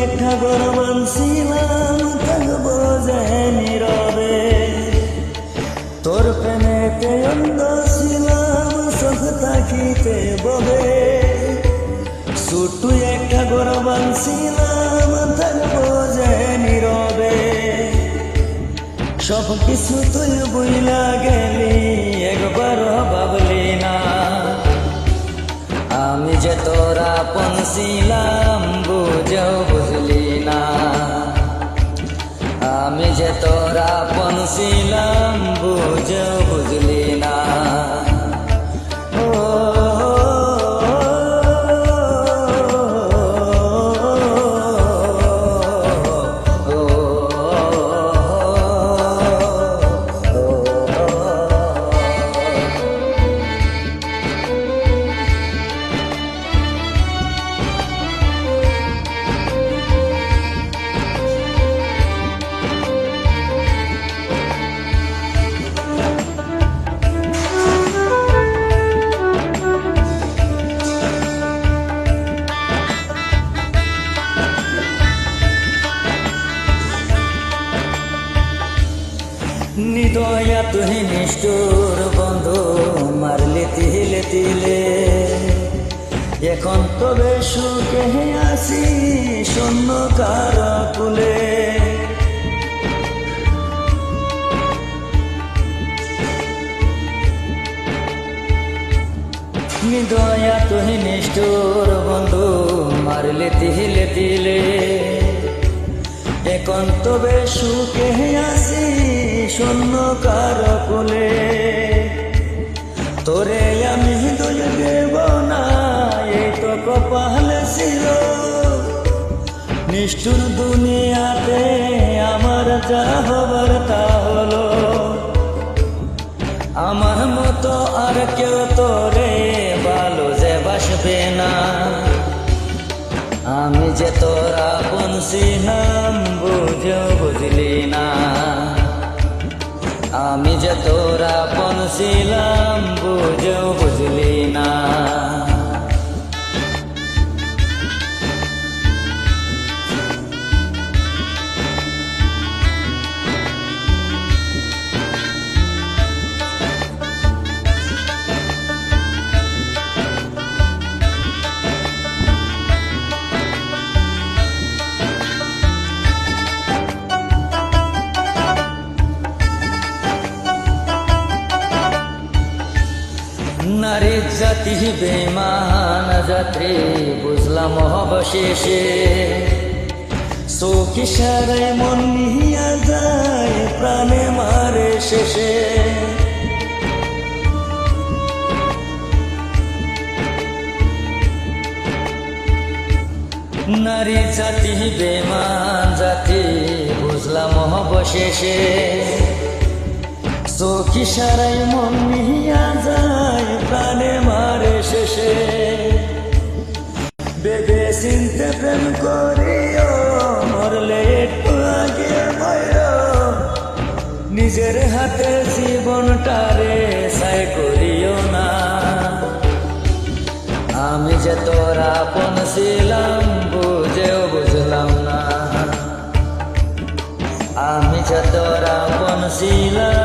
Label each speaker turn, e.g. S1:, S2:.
S1: একটা ঘর মানছিলাম থাকবো যে নীরবে, তোর প্রেমেতে অন্ধ ছিলাম চোখ থাকিতে ববে। ছোট্ট একটা ঘর মানছিলাম থাকবো যে নীরবে, সব কিছু তুই বুইলা গেলি একবারও ভাবলি না। আমি যে তোরা আপন ছিলাম বুঝেও বুঝলি না, আমি যে তোরা আপন ছিলাম বুঝেও বুঝলি না। নিদয়া তুই নিষ্ঠুর বন্ধু মারলি তিলে তিলে, এখন তবে সুখে আসি শূন্য কার কুলে। নিদয়া তুই নিষ্ঠুর বন্ধু মারলি তিলে তিলে, এখন তবে সুখে আসি শূন্য কার কোলে। তোরে আমি দোষ দেব না, এই তো কপাল ছিল। নিষ্ঠুর দুনিয়াতে আমার যা হবার তা হলো, আমার মতো আর কেউ তোরে ভালো যে বাসবে না। আমি যে তোরা আপন ছিলাম বুঝেও বুঝলি না, আমি যে তোরা আপন ছিলাম বুঝেও বুঝলি না। নারী জাতি বেমান যাত্রী বুঝলাম অবশেষে, চোখি সারাই মন নিয়া যায় প্রাণে মারে শেষে। নারী জাতি বেমান জাতি বুঝলাম অবশেষে, চোখি সারাই মন নিয়া যায় প্রাণে মারে শেষে। বেবে চিনতে প্রেম করিও মরলে একটু আগে ময়ূর, নিজের হাতে জীবনটারে ছাই করিও না। আমি যে তোরা আপন ছিলাম বুঝেও বুঝলাম না, আমি যে তোরা আপন ছিলাম